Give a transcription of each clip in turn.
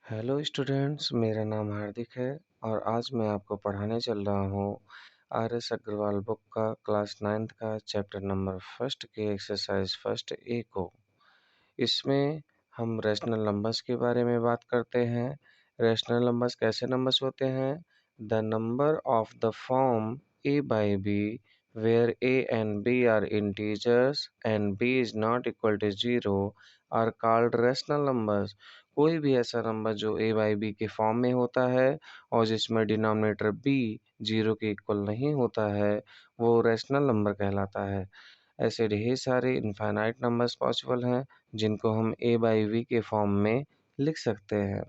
Hello students, मेरा नाम हार्दिक है और आज मैं आपको पढ़ाने चल रहा हूँ आर एस अग्रवाल बुक का क्लास 9th का चैप्टर नंबर फर्स्ट के एक्सरसाइज फर्स्ट ए को। इसमें हम रैशनल नंबर्स के बारे में बात करते हैं। रैशनल नंबर्स कैसे नंबर्स होते हैं? The number of the form a by b where a and b are integers and b is not equal to 0 are called rational numbers। कोई भी ऐसा नंबर जो a by b के form में होता है और जिसमें डिनोमिनेटर b 0 के इक्वल नहीं होता है वो रैशनल नंबर कहलाता है। ऐसे ढेर सारे इनफाइनाइट नंबर्स पॉसिबल हैं जिनको हम a बाई v के फॉर्म में लिख सकते हैं।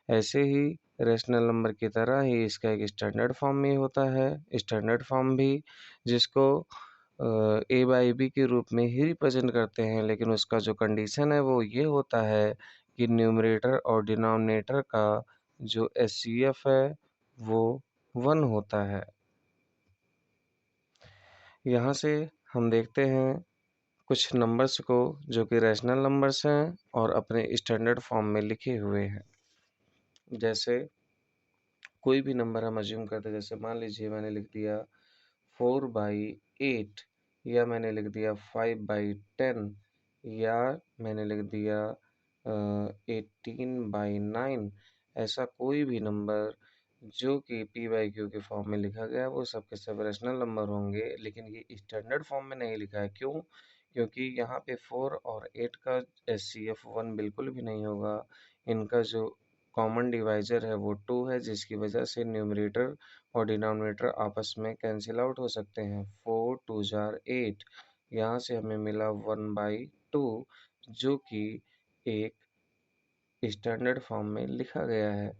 ऐसे ही रैशनल नंबर की तरह ही इसका एक स्टैंडर्ड फॉर्म में होता है। स्टैंडर्ड फॉर्म भी जिसको a बाई b के रूप में ही रिप्रेजेंट करते हैं, लेकिन उसका जो कंडीशन है वो ये होता है कि न्यूमरेटर और डिनोमिनेटर का जो एचसीएफ है वो 1 होता है। यहाँ से हम देखते हैं कुछ नंबर्स को जो कि रैशनल नंबर्स हैं और अपने स्टैंडर्ड फॉर्म में लिखे हुए हैं। जैसे कोई भी नंबर हम अज्यूम करते हैं, जैसे मान लीजिए मैंने लिख दिया 4/8 या मैंने लिख दिया 5/10 या मैंने लिख दिया 18/9। ऐसा कोई भी नंबर जो कि p/q के फॉर्म में लिखा गया वो सब के सब रैशनल नंबर होंगे, लेकिन ये स्टैंडर्ड फॉर्म में नहीं लिखा है। क्यों? क्योंकि यहाँ पे 4 और 8 का एचसीएफ 1 बिल्कुल भी नहीं होगा। इनका जो कॉमन डिवाइज़र है वो 2 है, जिसकी वजह से न्यूमरेटर और डिनोमिनेटर आपस में कैंसिल आउट हो सकते हैं। 4 2 जार 8, यहाँ से हमें मिला 1/2 जो कि एक स्टैंडर्ड फॉर्म में लिखा गया है।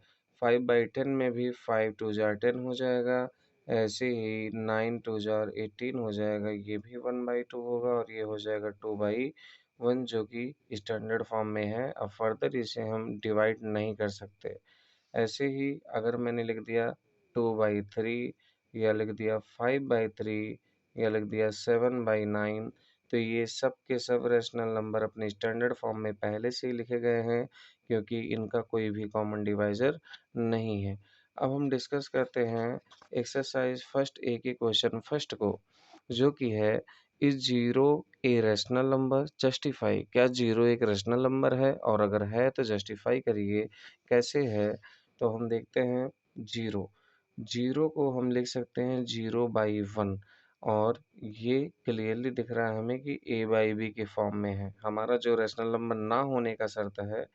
5/10 में भी 5 2 जार 10 हो जाएगा। ऐसे ही 9 2 जार 18 हो जाएगा, ये भी 1/2 होगा और ये हो जाएगा 2/1 जो कि स्टैंडर्ड फॉर्म में है। अब फर्दर इसे हम डिवाइड नहीं कर सकते। ऐसे ही अगर मैंने लिख दिया 2/3 या लिख दिया 5/3 या लिख दिया 7/9, तो ये सब के सब रैशनल नंबर अपने स्टैंडर्ड फॉर्म में पहले से ही लिखे गए हैं, क्योंकि इनका कोई भी कॉमन डिवाइज़र नहीं है। अब हम डिस्कस करते हैं एक्सरसाइज फर्स्ट ए के क्वेश्चन फर्स्ट को, जो कि है is 0 a rational number? Justify. क्या 0 एक रैशनल नंबर है? और अगर है तो जस्टिफाई करिए कैसे है। तो हम देखते हैं 0। 0 को हम लिख सकते हैं 0/1 और ये क्लियरली दिख रहा है हमें कि a बाई b के फॉर्म में है। हमारा जो रैशनल नंबर ना होने का शर्त है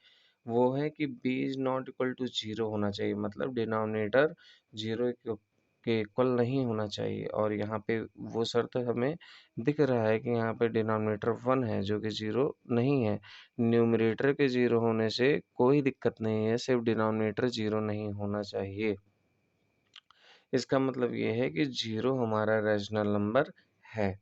वो है कि b is not equal to 0 होना चाहिए, मतलब डिनोमिनेटर 0 के इक्वल नहीं होना चाहिए। और यहाँ पे वो शर्त हमें दिख रहा है कि यहाँ पे डिनोमिनेटर 1 है जो कि 0 नहीं है। न्यूमरेटर के 0 होने से कोई दिक्कत नहीं है, सिर्फ डिनोमिनेटर 0 नहीं होना चाहिए। इसका मतलब ये है कि 0 हमारा रैशनल नंबर है।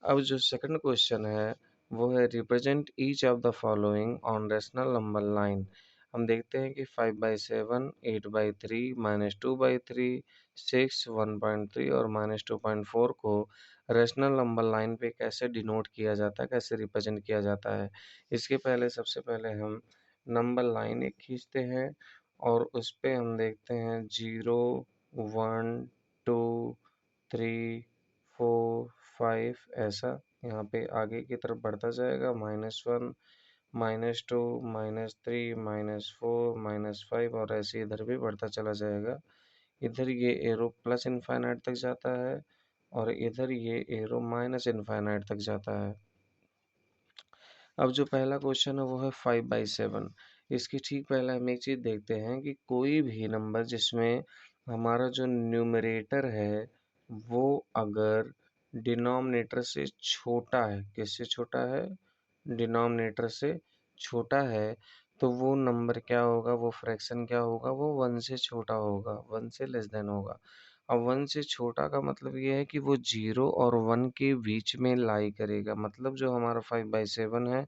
अब जो सेकंड क्वेश्चन है वो है represent each of the following on rational number line. हम देखते हैं कि 5/7, 8/3, -2/3, 6, 1.3 और -2.4 को रैशनल नंबर लाइन पे कैसे डिनोट किया जाता है, कैसे रिप्रेजेंट किया जाता है। इसके पहले सबसे पहले हम नंबर लाइन एक खींचते हैं और उस पे हम देखते हैं 0 1 2 3 4 5 ऐसा यहाँ पे आगे की तरफ बढ़ता जाएगा। -1 -2 -3 -4 -5 और ऐसे इधर भी बढ़ता चला जाएगा। इधर ये एरो प्लस इनफाइनाइट तक जाता है और इधर ये एरो माइनस इनफाइनाइट तक जाता है। अब जो पहला क्वेश्चन है वो है 5/7। इसके ठीक पहले हम एक चीज़ देखते हैं कि कोई भी नंबर जिसमें हमारा जो न्यूमरेटर है वो अगर डिनोमिनेटर से छोटा है, किससे छोटा है? डिनोमिनेटर से छोटा है, तो वो नंबर क्या होगा, वो फ्रैक्शन क्या होगा, वो 1 से छोटा होगा, 1 से लेस देन होगा। अब 1 से छोटा का मतलब ये है कि वो 0 और 1 के बीच में लाई करेगा, मतलब जो हमारा 5/7 है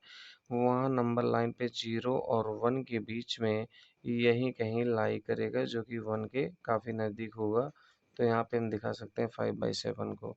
वहाँ नंबर लाइन पे 0 और 1 के बीच में यहीं कहीं लाई करेगा, जो कि 1 के काफ़ी नज़दीक होगा। तो यहाँ पे हम दिखा सकते हैं 5/7 को।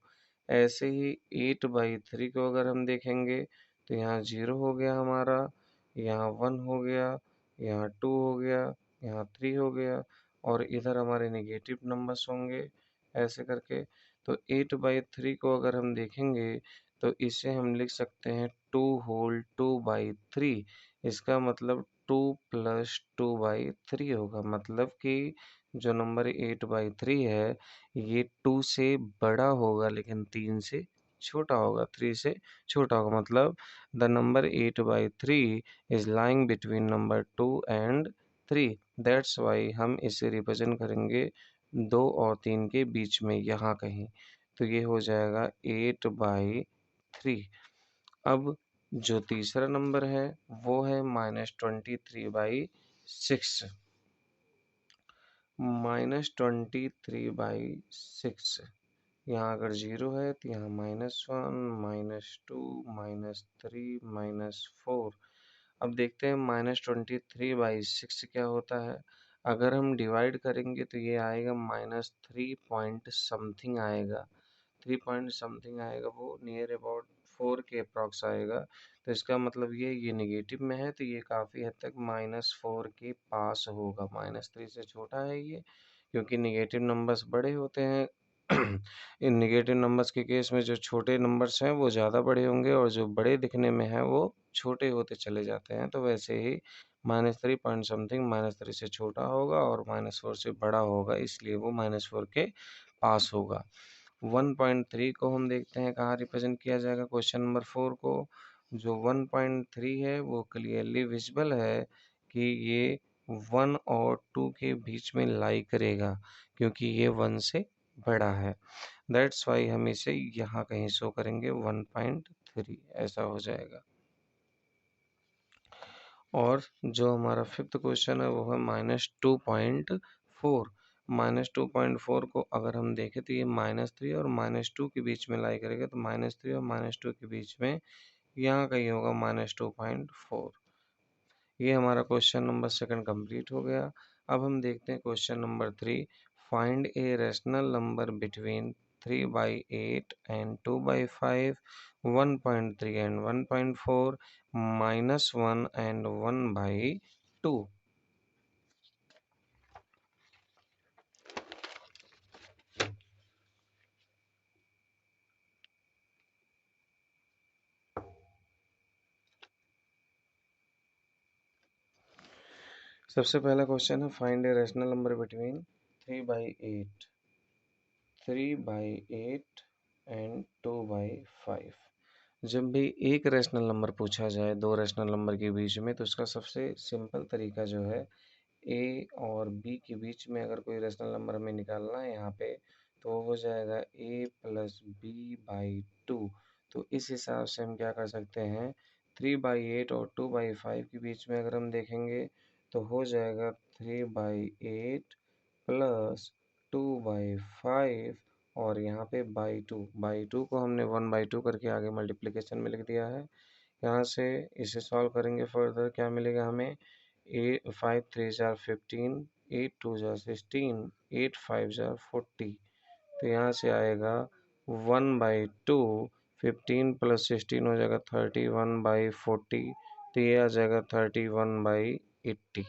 ऐसे ही 8/3 को अगर हम देखेंगे तो यहाँ 0 हो गया हमारा, यहाँ 1 हो गया, यहाँ 2 हो गया यहाँ 3 हो गया और इधर हमारे नेगेटिव नंबर्स होंगे ऐसे करके। तो 8/3 को अगर हम देखेंगे तो इसे हम लिख सकते हैं 2 होल 2/3। इसका मतलब 2 प्लस 2/3 होगा, मतलब कि जो नंबर 8/3 है ये 2 से बड़ा होगा लेकिन 3 से छोटा होगा, 3 से छोटा होगा। मतलब the number 8/3 is lying between number 2 and 3। That's why हम इसे रिप्रेजेंट करेंगे 2 और 3 के बीच में यहाँ कहीं। तो ये हो जाएगा 8/3। अब जो तीसरा नंबर है वो है -23/6। -23/6 यहाँ अगर 0 है तो यहाँ -1, -2, -3, -4। अब देखते हैं -23/6 क्या होता है। अगर हम डिवाइड करेंगे तो ये आएगा -3 पॉइंट समथिंग आएगा, 3 पॉइंट समथिंग आएगा, वो नियर अबाउट 4 के अप्रॉक्स आएगा। तो इसका मतलब ये नेगेटिव में है तो ये काफ़ी हद तक -4 के पास होगा। -3 से छोटा है ये, क्योंकि नेगेटिव नंबर्स बड़े होते हैं। इन नेगेटिव नंबर्स के केस में जो छोटे नंबर्स हैं वो ज़्यादा बड़े होंगे और जो बड़े दिखने में हैं वो छोटे होते चले जाते हैं। तो वैसे ही -3 पॉइंट समथिंग -3 से छोटा होगा और -4 से बड़ा होगा, इसलिए वो -4 के पास होगा। 1.3 को हम देखते हैं कहाँ रिप्रेजेंट किया जाएगा क्वेश्चन नंबर 4 को। जो 1.3 है वो क्लियरली विजिबल है कि ये 1 और 2 के बीच में लाई करेगा, क्योंकि ये 1 से बड़ा है। दैट्स वाई हम इसे यहाँ कहीं शो करेंगे 1.3, ऐसा हो जाएगा। और जो हमारा फिफ्थ क्वेश्चन है वो है -2.4। -2.4 को अगर हम देखें तो ये -3 और -2 के बीच में लाई करेगा, तो -3 और -2 के बीच में यहाँ कहीं होगा -2.4। ये हमारा क्वेश्चन नंबर सेकंड कंप्लीट हो गया। अब हम देखते हैं question number 3। Find a rational number between 3/8 and 2/5, 1.3 and 1.4, -1 and 1/2। सबसे पहला क्वेश्चन है find a rational number between 3/8 and 2/5। जब भी एक रैशनल नंबर पूछा जाए दो रैशनल नंबर के बीच में, तो उसका सबसे सिंपल तरीका जो है, ए और बी के बीच में अगर कोई रैशनल नंबर हमें निकालना है यहाँ पे, तो वो हो जाएगा a प्लस b/2। तो इस हिसाब से हम क्या कर सकते हैं, 3/8 और 2/5 के बीच में अगर हम देखेंगे तो हो जाएगा 3/8 प्लस 2/5 और यहाँ पे बाई टू को हमने 1/2 करके आगे मल्टीप्लिकेशन में लिख दिया है। यहाँ से इसे सॉल्व करेंगे फर्दर, क्या मिलेगा हमें, 5 3 जार 15, 8 2 जार 16, 8 5 जार 40। तो यहाँ से आएगा 1/2, 15 प्लस 16 हो जाएगा 31/40। तो ये आ जाएगा 31/80।